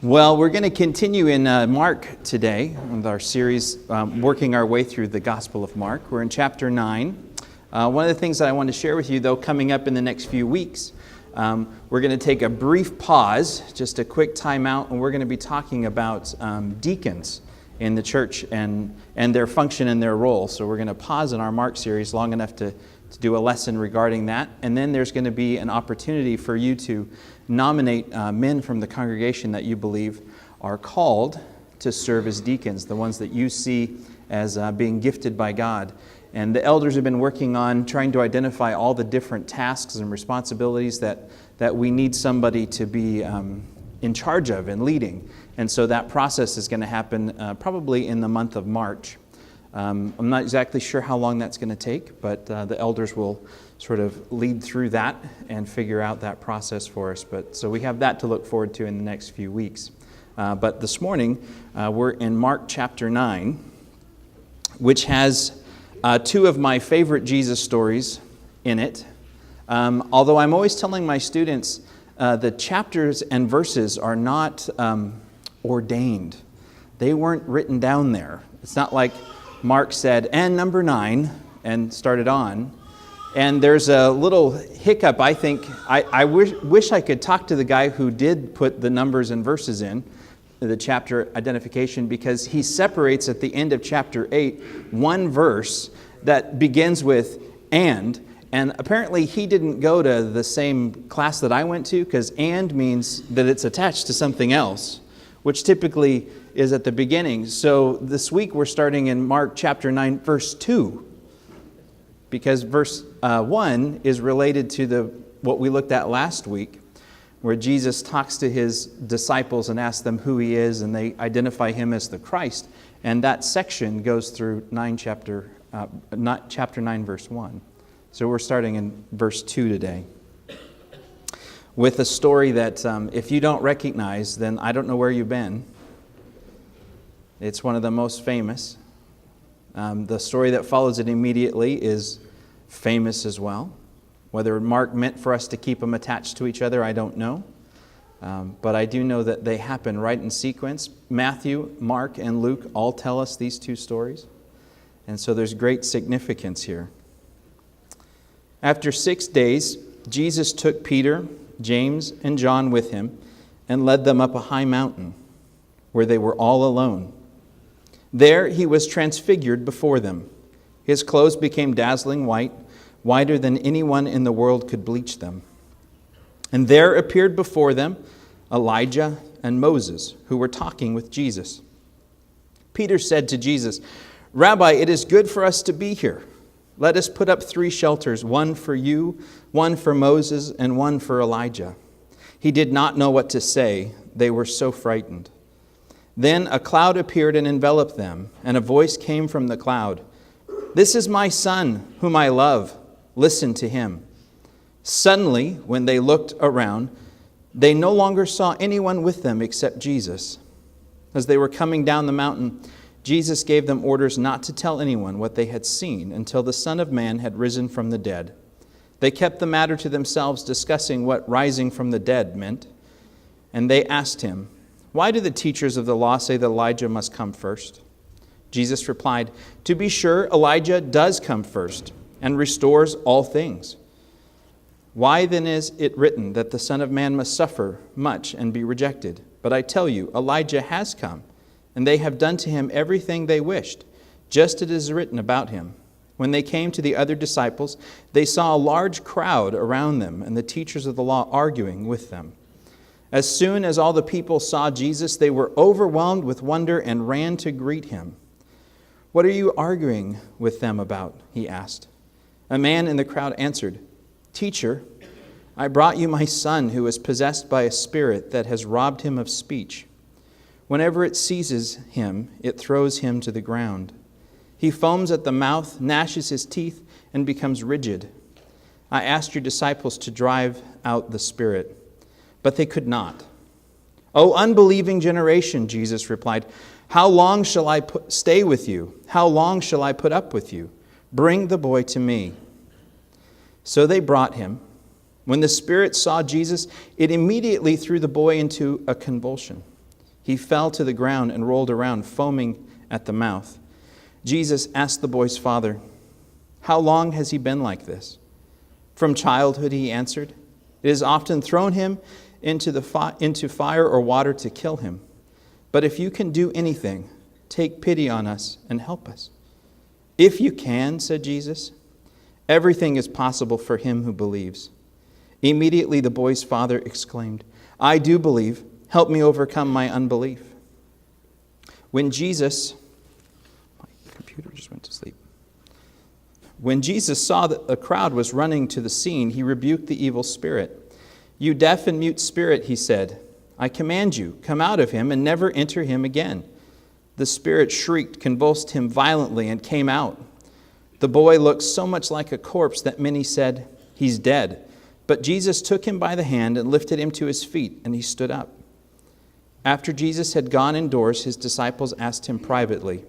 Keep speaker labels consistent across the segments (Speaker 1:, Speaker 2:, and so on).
Speaker 1: Well, we're going to continue in Mark today with our series, working our way through the Gospel of Mark. We're in chapter 9. One of the things that I want to share with you, though, coming up in the next few weeks, we're going to take a brief pause, just a quick time out, and we're going to be talking about deacons in the church and their function and their role. So we're going to pause in our Mark series long enough to do a lesson regarding that. And then there's going to be an opportunity for you to nominate men from the congregation that you believe are called to serve as deacons, the ones that you see as being gifted by God. And the elders have been working on trying to identify all the different tasks and responsibilities that we need somebody to be in charge of and leading. And so that process is going to happen probably in the month of March. I'm not exactly sure how long that's going to take, but the elders will sort of lead through that and figure out that process for us. So we have that to look forward to in the next few weeks. But this morning, we're in Mark chapter 9, which has two of my favorite Jesus stories in it. Although I'm always telling my students the chapters and verses are not ordained. They weren't written down there. It's not like Mark said, and number 9, and started on. And there's a little hiccup, I think. I wish I could talk to the guy who did put the numbers and verses in, the chapter identification, because he separates at the end of chapter 8 one verse that begins with and apparently he didn't go to the same class that I went to, because and means that it's attached to something else, which typically is at the beginning. So this week we're starting in Mark chapter 9, verse 2, because verse 1 is related to what we looked at last week, where Jesus talks to his disciples and asks them who he is, and they identify him as the Christ. And that section goes through chapter 9, verse 1. So we're starting in verse 2 today, with a story that if you don't recognize, then I don't know where you've been. It's one of the most famous. The story that follows it immediately is famous as well. Whether Mark meant for us to keep them attached to each other, I don't know. But I do know that they happen right in sequence. Matthew, Mark, and Luke all tell us these two stories. And so there's great significance here. After 6 days, Jesus took Peter, James, and John with him and led them up a high mountain where they were all alone. There he was transfigured before them. His clothes became dazzling white, whiter than anyone in the world could bleach them. And there appeared before them Elijah and Moses, who were talking with Jesus. Peter said to Jesus, "Rabbi, it is good for us to be here. Let us put up 3 shelters, one for you, one for Moses, and one for Elijah." He did not know what to say. They were so frightened. Then a cloud appeared and enveloped them, and a voice came from the cloud. "This is my son, whom I love. Listen to him." Suddenly, when they looked around, they no longer saw anyone with them except Jesus. As they were coming down the mountain, Jesus gave them orders not to tell anyone what they had seen until the Son of Man had risen from the dead. They kept the matter to themselves, discussing what rising from the dead meant. And they asked him, "Why do the teachers of the law say that Elijah must come first?" Jesus replied, "To be sure, Elijah does come first and restores all things. Why then is it written that the Son of Man must suffer much and be rejected? But I tell you, Elijah has come, and they have done to him everything they wished, just as it is written about him." When they came to the other disciples, they saw a large crowd around them and the teachers of the law arguing with them. As soon as all the people saw Jesus, they were overwhelmed with wonder and ran to greet him. "What are you arguing with them about?" he asked. A man in the crowd answered, "Teacher, I brought you my son who is possessed by a spirit that has robbed him of speech. Whenever it seizes him, it throws him to the ground. He foams at the mouth, gnashes his teeth, and becomes rigid. I asked your disciples to drive out the spirit, but they could not." "O unbelieving generation," Jesus replied, "how long shall I stay with you? How long shall I put up with you? Bring the boy to me." So they brought him. When the spirit saw Jesus, it immediately threw the boy into a convulsion. He fell to the ground and rolled around, foaming at the mouth. Jesus asked the boy's father, "How long has he been like this?" "From childhood," he answered. "It has often thrown him into fire or water to kill him. But if you can do anything, take pity on us and help us." "If you can," said Jesus, "everything is possible for him who believes." Immediately the boy's father exclaimed, "I do believe. Help me overcome my unbelief." When Jesus went to sleep. When Jesus saw that a crowd was running to the scene, he rebuked the evil spirit. "You deaf and mute spirit," he said, "I command you, come out of him and never enter him again." The spirit shrieked, convulsed him violently, and came out. The boy looked so much like a corpse that many said, "He's dead." But Jesus took him by the hand and lifted him to his feet, and he stood up. After Jesus had gone indoors, his disciples asked him privately,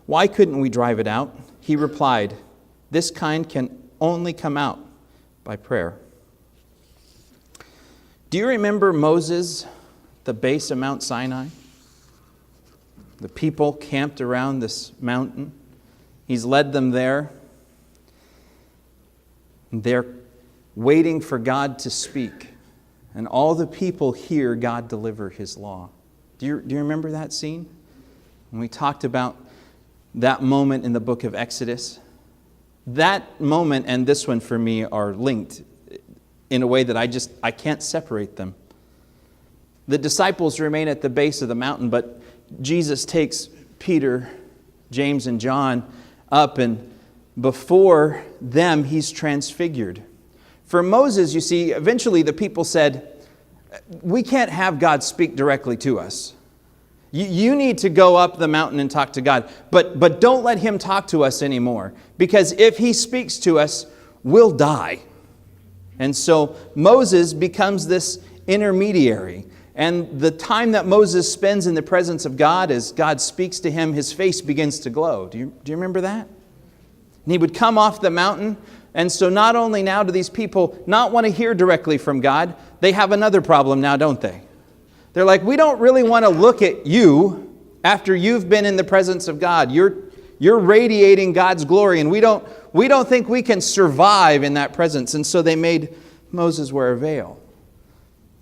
Speaker 1: "Why couldn't we drive it out?" He replied, "This kind can only come out by prayer." Do you remember Moses, the base of Mount Sinai? The people camped around this mountain. He's led them there. They're waiting for God to speak. And all the people hear God deliver his law. Do you remember that scene? When we talked about that moment in the book of Exodus. That moment and this one for me are linked in a way that I can't separate them. The disciples remain at the base of the mountain, but Jesus takes Peter, James, and John up, and before them he's transfigured. For Moses, you see, eventually the people said, "We can't have God speak directly to us. You need to go up the mountain and talk to God. But don't let him talk to us anymore. Because if he speaks to us, we'll die." And so Moses becomes this intermediary. And the time that Moses spends in the presence of God, as God speaks to him, his face begins to glow. Do you remember that? And he would come off the mountain. And so not only now do these people not want to hear directly from God, they have another problem now, don't they? They're like, "We don't really want to look at you after you've been in the presence of God. You're radiating God's glory, and we don't think we can survive in that presence." And so they made Moses wear a veil.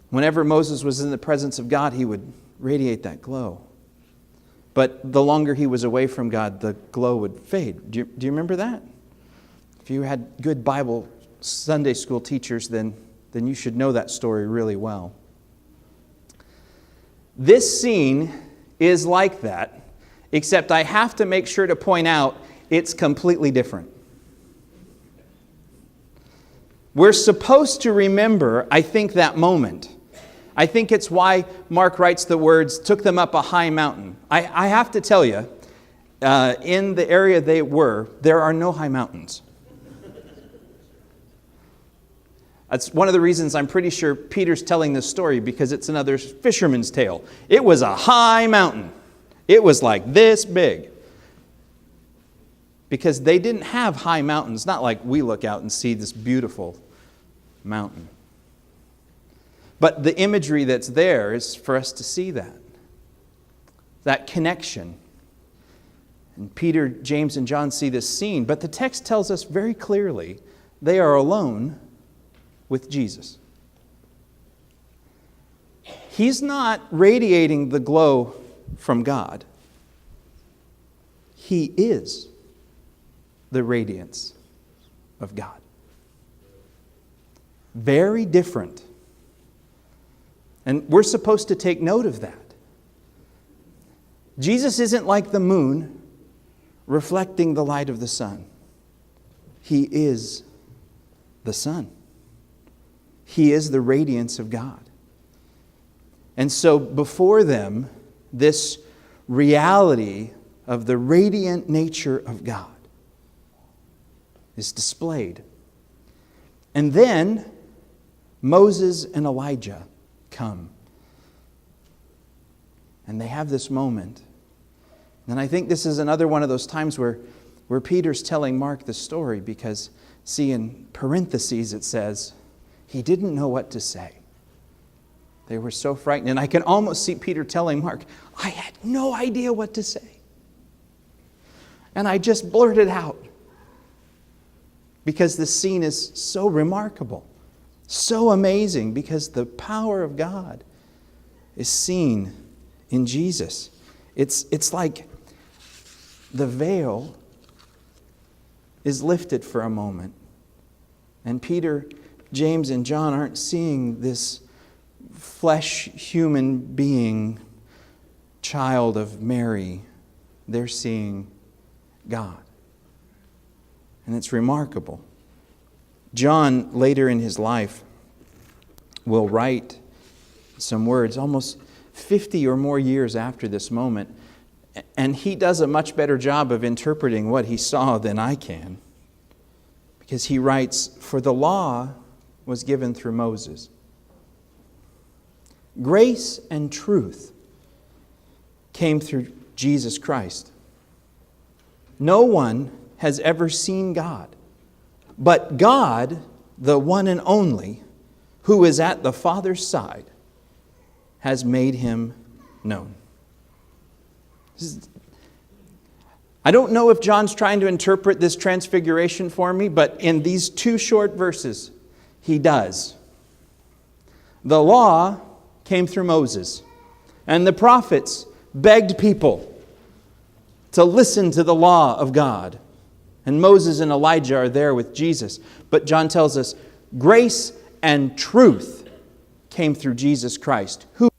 Speaker 1: Whenever Moses was in the presence of God, he would radiate that glow. But the longer he was away from God, the glow would fade. Do you remember that? If you had good Bible Sunday school teachers, then you should know that story really well. This scene is like that, except I have to make sure to point out it's completely different. We're supposed to remember, I think, that moment. I think it's why Mark writes the words, "took them up a high mountain." I have to tell you, in the area they were, there are no high mountains. That's one of the reasons I'm pretty sure Peter's telling this story, because it's another fisherman's tale. It was a high mountain. It was like this big. Because they didn't have high mountains, not like we look out and see this beautiful mountain. But the imagery that's there is for us to see that connection. And Peter, James, and John see this scene, but the text tells us very clearly they are alone with Jesus. He's not radiating the glow from God. He is the radiance of God. Very different. And we're supposed to take note of that. Jesus isn't like the moon reflecting the light of the sun. He is the sun. He is the radiance of God. And so before them, this reality of the radiant nature of God is displayed. And then Moses and Elijah come. And they have this moment. And I think this is another one of those times where Peter's telling Mark the story, because, see, in parentheses it says, he didn't know what to say. They were so frightened. And I can almost see Peter telling Mark, I had no idea what to say. And I just blurted out. Because this scene is so remarkable, so amazing, because the power of God is seen in Jesus. It's like the veil is lifted for a moment. And Peter, James, and John aren't seeing this flesh human being, child of Mary. They're seeing God. And it's remarkable. John, later in his life, will write some words almost 50 or more years after this moment. And he does a much better job of interpreting what he saw than I can. Because he writes, "For the law was given through Moses. Grace and truth came through Jesus Christ. No one has ever seen God, but God, the one and only, who is at the Father's side, has made him known." I don't know if John's trying to interpret this transfiguration for me, but in these two short verses, he does. The law came through Moses, and the prophets begged people to listen to the law of God. And Moses and Elijah are there with Jesus. But John tells us grace and truth came through Jesus Christ, who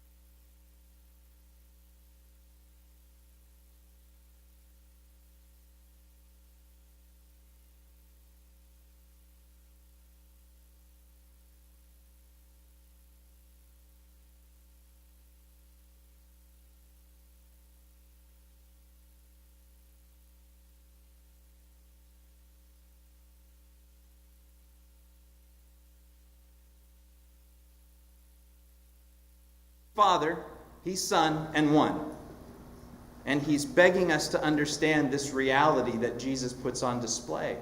Speaker 1: Father, He's Son, and one. And He's begging us to understand this reality that Jesus puts on display.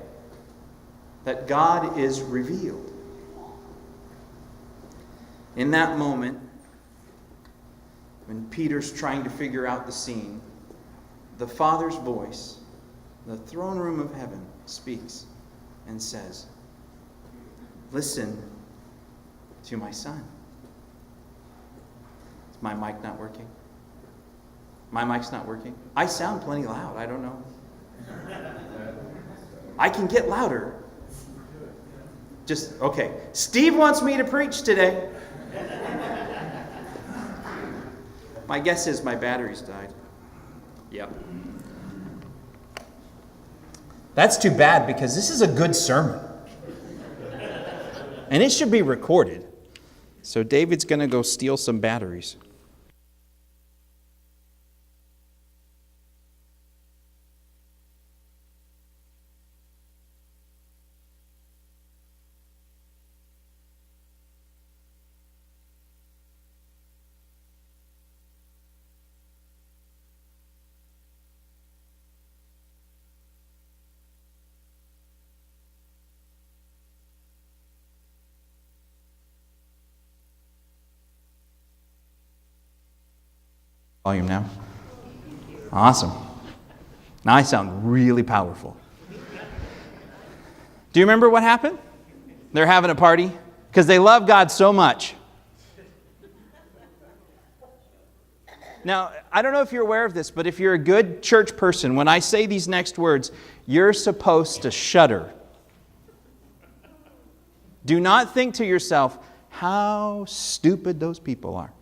Speaker 1: That God is revealed. In that moment, when Peter's trying to figure out the scene, the Father's voice, the throne room of heaven, speaks and says, "Listen to my Son." My mic not working? My mic's not working? I sound plenty loud. I don't know. I can get louder. Okay. Steve wants me to preach today. My guess is my battery's died. Yep. That's too bad because this is a good sermon. And it should be recorded. So David's going to go steal some batteries. Volume now. Awesome. Now I sound really powerful. Do you remember what happened? They're having a party because they love God so much. Now, I don't know if you're aware of this, but if you're a good church person, when I say these next words, you're supposed to shudder. Do not think to yourself, how stupid those people are.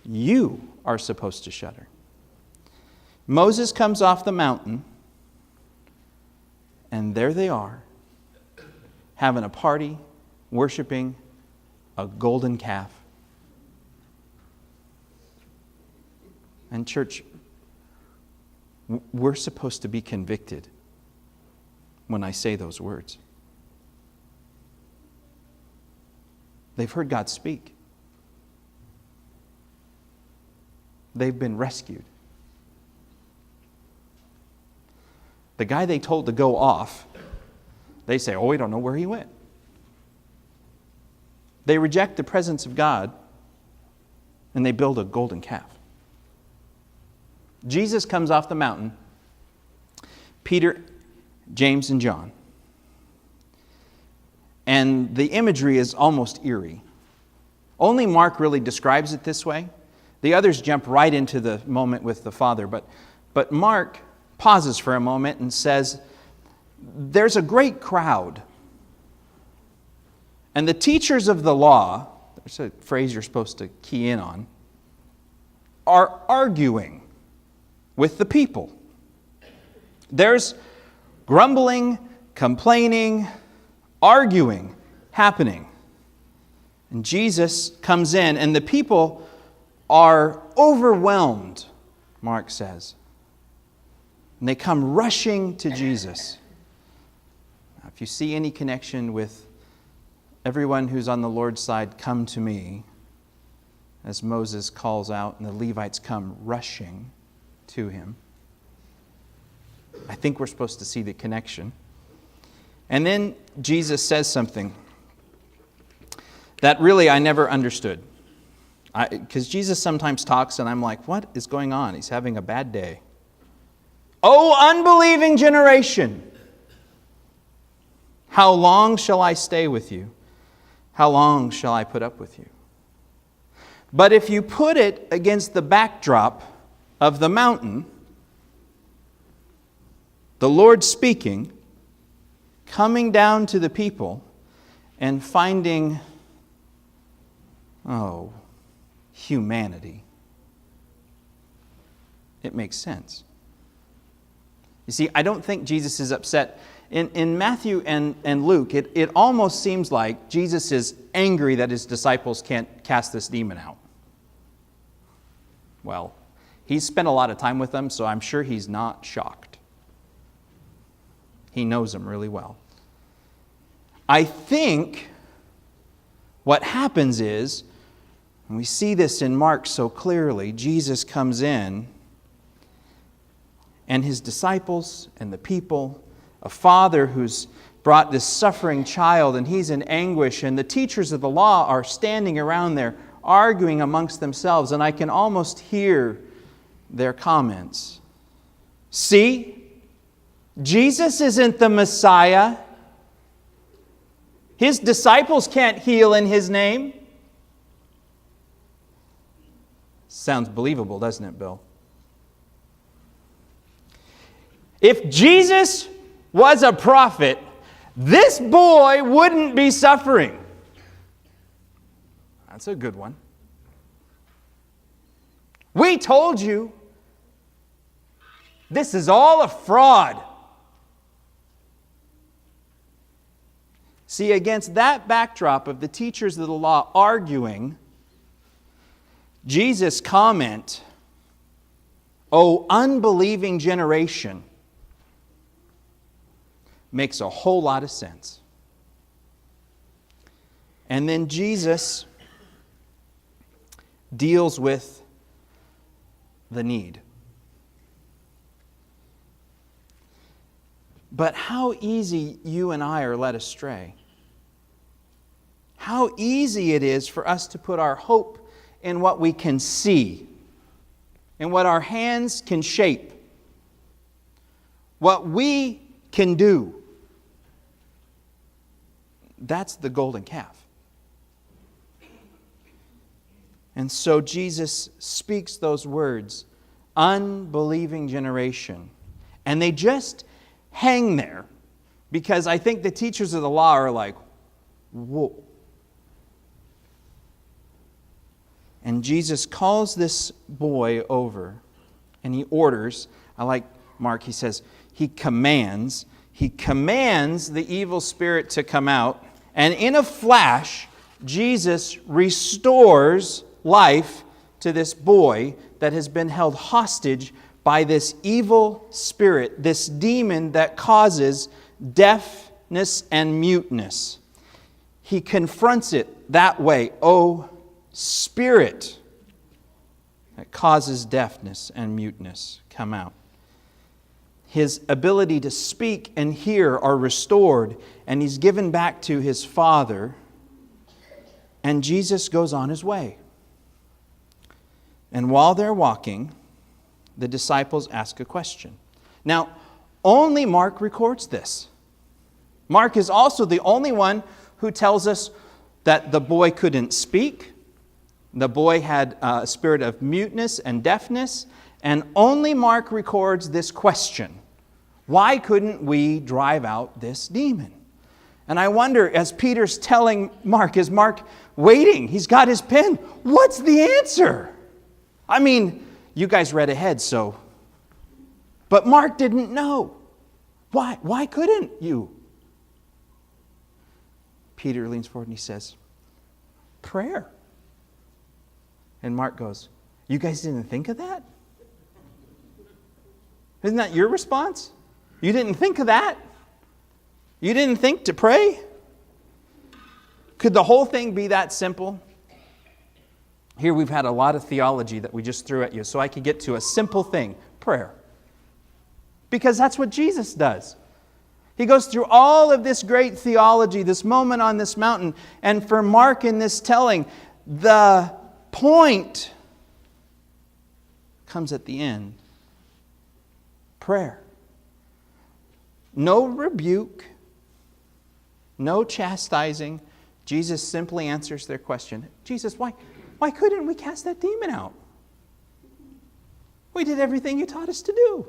Speaker 1: You are supposed to shudder. Moses comes off the mountain, and there they are, having a party, worshiping a golden calf. And church, we're supposed to be convicted when I say those words. They've heard God speak. They've been rescued. The guy they told to go off, they say, "Oh, we don't know where he went." They reject the presence of God and they build a golden calf. Jesus comes off the mountain, Peter, James, and John. And the imagery is almost eerie. Only Mark really describes it this way. The others jump right into the moment with the Father. But Mark pauses for a moment and says, there's a great crowd. And the teachers of the law, there's a phrase you're supposed to key in on, are arguing with the people. There's grumbling, complaining, arguing happening. And Jesus comes in, and the people are overwhelmed, Mark says. And they come rushing to Jesus. Now, if you see any connection with everyone who's on the Lord's side, come to me, as Moses calls out, and the Levites come rushing to him. I think we're supposed to see the connection. And then Jesus says something that really I never understood. Because Jesus sometimes talks and I'm like, what is going on? He's having a bad day. O unbelieving generation, how long shall I stay with you? How long shall I put up with you? But if you put it against the backdrop of the mountain, the Lord speaking, coming down to the people and finding, humanity. It makes sense. You see, I don't think Jesus is upset. In Matthew and Luke, it almost seems like Jesus is angry that his disciples can't cast this demon out. Well, he's spent a lot of time with them, so I'm sure he's not shocked. He knows them really well. I think what happens is, and we see this in Mark so clearly, Jesus comes in, and his disciples and the people, a father who's brought this suffering child, and he's in anguish, and the teachers of the law are standing around there arguing amongst themselves, and I can almost hear their comments. See, Jesus isn't the Messiah. His disciples can't heal in His name. Sounds believable, doesn't it, Bill? If Jesus was a prophet, this boy wouldn't be suffering. That's a good one. We told you this is all a fraud. See, against that backdrop of the teachers of the law arguing, Jesus' comment, "O unbelieving generation," makes a whole lot of sense. And then Jesus deals with the need. But how easy you and I are led astray. How easy it is for us to put our hope in what we can see, in what our hands can shape, what we can do. That's the golden calf. And so Jesus speaks those words, unbelieving generation. And they just hang there because I think the teachers of the law are like, whoa. And Jesus calls this boy over and he orders, I like Mark, he says, he commands the evil spirit to come out. And in a flash, Jesus restores life to this boy that has been held hostage by this evil spirit, this demon that causes deafness and muteness. He confronts it that way. O spirit that causes deafness and muteness, come out. His ability to speak and hear are restored, and he's given back to his Father, and Jesus goes on his way. And while they're walking, the disciples ask a question. Now, only Mark records this. Mark is also the only one who tells us that the boy couldn't speak. The boy had a spirit of muteness and deafness. And only Mark records this question. Why couldn't we drive out this demon? And I wonder, as Peter's telling Mark, is Mark waiting? He's got his pen. What's the answer? I mean, you guys read ahead, so. But Mark didn't know. Why? Why couldn't you? Peter leans forward and he says, prayer. And Mark goes, you guys didn't think of that? Isn't that your response? You didn't think of that? You didn't think to pray? Could the whole thing be that simple? Here we've had a lot of theology that we just threw at you, so I could get to a simple thing, prayer. Because that's what Jesus does. He goes through all of this great theology, this moment on this mountain, and for Mark in this telling, the point comes at the end. Prayer. No rebuke, no chastising. Jesus simply answers their question. Jesus, why couldn't we cast that demon out? We did everything you taught us to do.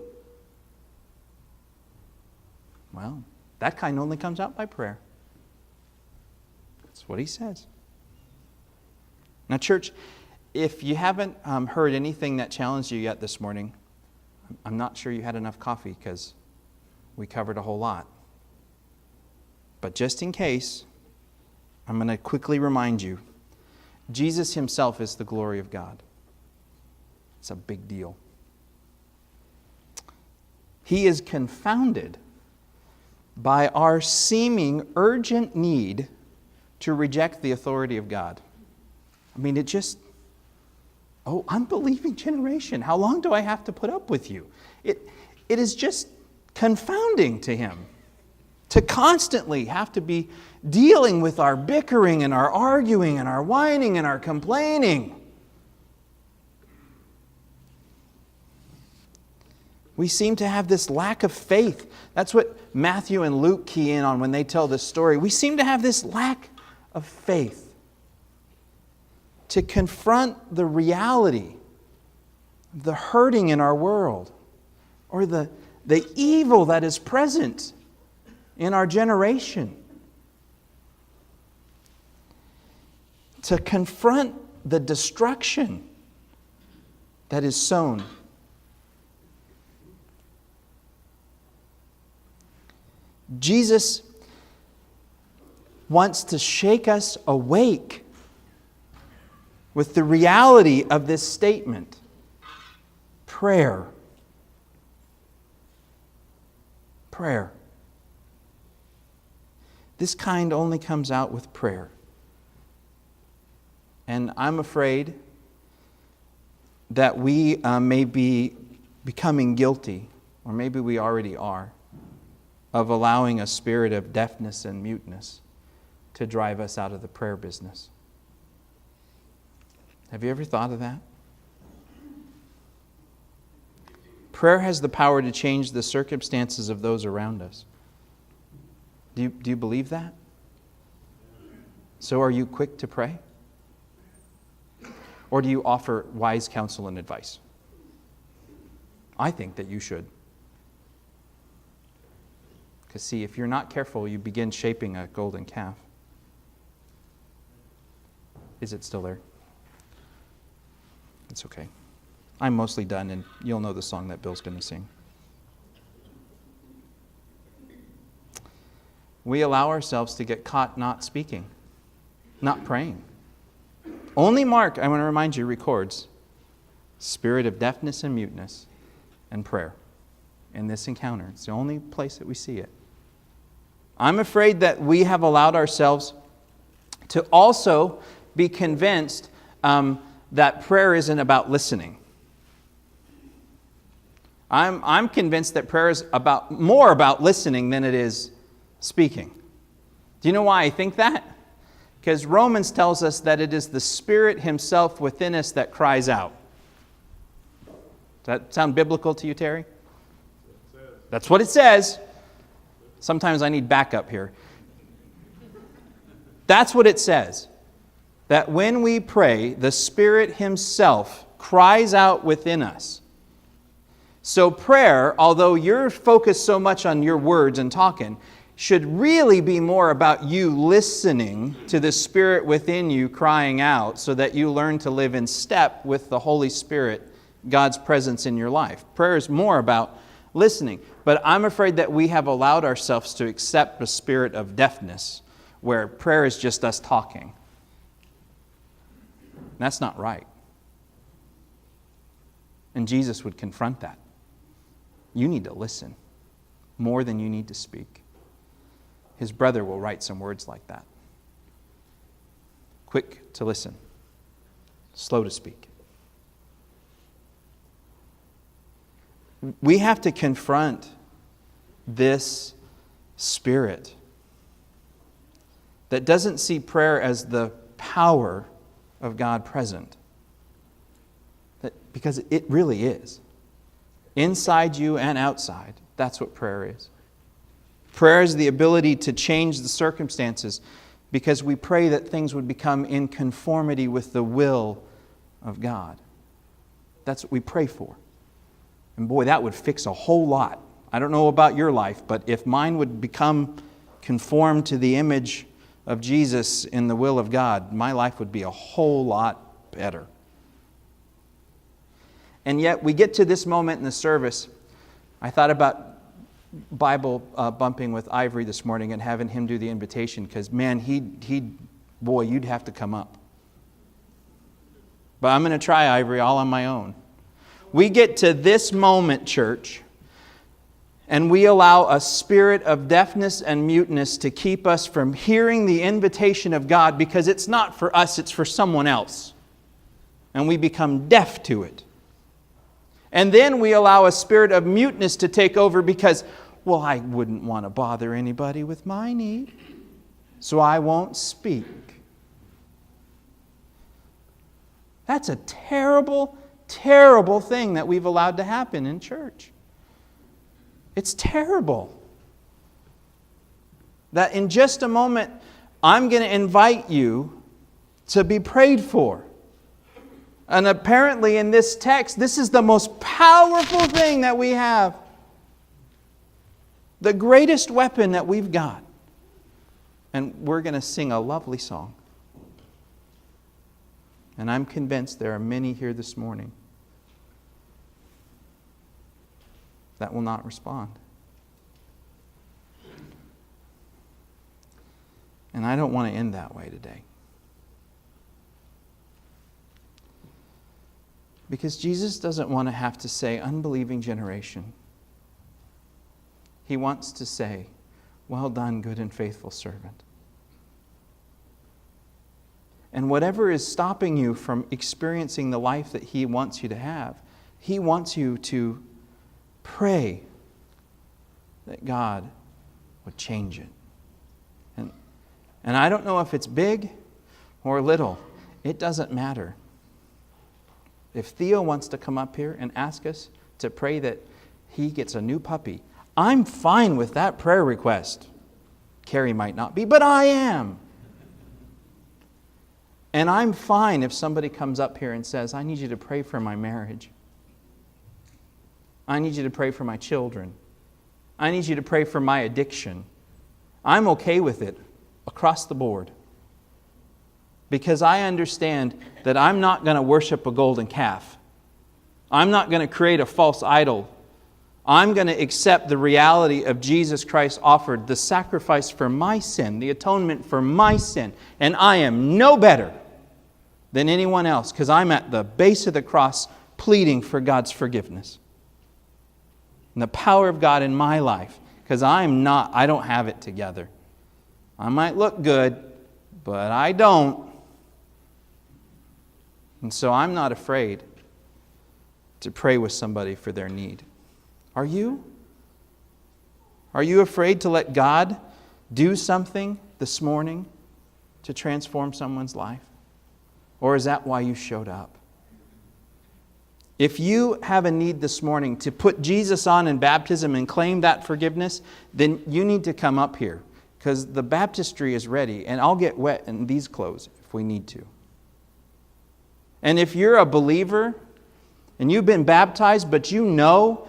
Speaker 1: Well, that kind only comes out by prayer. That's what he says. Now, church, if you haven't heard anything that challenged you yet this morning, I'm not sure you had enough coffee because we covered a whole lot. But just in case, I'm going to quickly remind you, Jesus himself is the glory of God. It's a big deal. He is confounded by our seeming urgent need to reject the authority of God. I mean, it just, unbelieving generation, how long do I have to put up with you? It is just confounding to him to constantly have to be dealing with our bickering and our arguing and our whining and our complaining. We seem to have this lack of faith. That's what Matthew and Luke key in on when they tell this story. We seem to have this lack of faith to confront the reality of the hurting in our world or the evil that is present in our generation. To confront the destruction that is sown. Jesus wants to shake us awake with the reality of this statement. Prayer. Prayer. This kind only comes out with prayer. And I'm afraid that we may be becoming guilty, or maybe we already are, of allowing a spirit of deafness and muteness to drive us out of the prayer business. Have you ever thought of that? Prayer has the power to change the circumstances of those around us. Do you believe that? So are you quick to pray? Or do you offer wise counsel and advice? I think that you should. Because see, if you're not careful, you begin shaping a golden calf. Is it still there? It's okay. I'm mostly done, and you'll know the song that Bill's going to sing. We allow ourselves to get caught not speaking, not praying. Only Mark, I want to remind you, records spirit of deafness and muteness and prayer in this encounter. It's the only place that we see it. I'm afraid that we have allowed ourselves to also be convinced that prayer isn't about listening. I'm convinced that prayer is more about listening than it is speaking. Do you know why I think that? Because Romans tells us that it is the Spirit Himself within us that cries out. Does that sound biblical to you, Terry? That's what it says. Sometimes I need backup here. That's what it says. That when we pray, the Spirit Himself cries out within us. So prayer, although you're focused so much on your words and talking, should really be more about you listening to the Spirit within you crying out so that you learn to live in step with the Holy Spirit, God's presence in your life. Prayer is more about listening. But I'm afraid that we have allowed ourselves to accept a spirit of deafness where prayer is just us talking. That's not right. And Jesus would confront that. You need to listen more than you need to speak. His brother will write some words like that. Quick to listen, slow to speak. We have to confront this spirit that doesn't see prayer as the power of God present. Because it really is. Inside you and outside, that's what prayer is. Prayer is the ability to change the circumstances because we pray that things would become in conformity with the will of God. That's what we pray for. And boy, that would fix a whole lot. I don't know about your life, but if mine would become conformed to the image of Jesus in the will of God, my life would be a whole lot better. And yet we get to this moment in the service. I thought about Bible bumping with Ivory this morning and having him do the invitation because, man, boy, you'd have to come up. But I'm going to try, Ivory, all on my own. We get to this moment, church, and we allow a spirit of deafness and muteness to keep us from hearing the invitation of God because it's not for us, it's for someone else. And we become deaf to it. And then we allow a spirit of muteness to take over because, well, I wouldn't want to bother anybody with my need, so I won't speak. That's a terrible, terrible thing that we've allowed to happen in church. It's terrible. That in just a moment, I'm going to invite you to be prayed for. And apparently in this text, this is the most powerful thing that we have. The greatest weapon that we've got. And we're going to sing a lovely song. And I'm convinced there are many here this morning that will not respond. And I don't want to end that way today. Because Jesus doesn't want to have to say, unbelieving generation. He wants to say, well done, good and faithful servant. And whatever is stopping you from experiencing the life that He wants you to have, He wants you to pray that God would change it. And I don't know if it's big or little. It doesn't matter. If Theo wants to come up here and ask us to pray that he gets a new puppy, I'm fine with that prayer request. Carrie might not be, but I am. And I'm fine if somebody comes up here and says, I need you to pray for my marriage. I need you to pray for my children. I need you to pray for my addiction. I'm okay with it across the board. Because I understand that I'm not going to worship a golden calf. I'm not going to create a false idol. I'm going to accept the reality of Jesus Christ offered the sacrifice for my sin, the atonement for my sin. And I am no better than anyone else because I'm at the base of the cross pleading for God's forgiveness. And the power of God in my life because I don't have it together. I might look good, but I don't. And so I'm not afraid to pray with somebody for their need. Are you? Are you afraid to let God do something this morning to transform someone's life? Or is that why you showed up? If you have a need this morning to put Jesus on in baptism and claim that forgiveness, then you need to come up here, because the baptistry is ready, and I'll get wet in these clothes if we need to. And if you're a believer and you've been baptized, but you know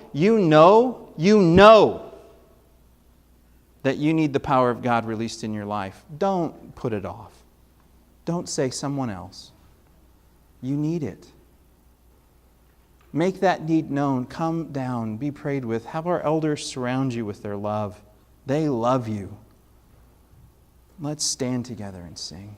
Speaker 1: that you need the power of God released in your life, don't put it off. Don't say someone else. You need it. Make that need known. Come down. Be prayed with. Have our elders surround you with their love. They love you. Let's stand together and sing.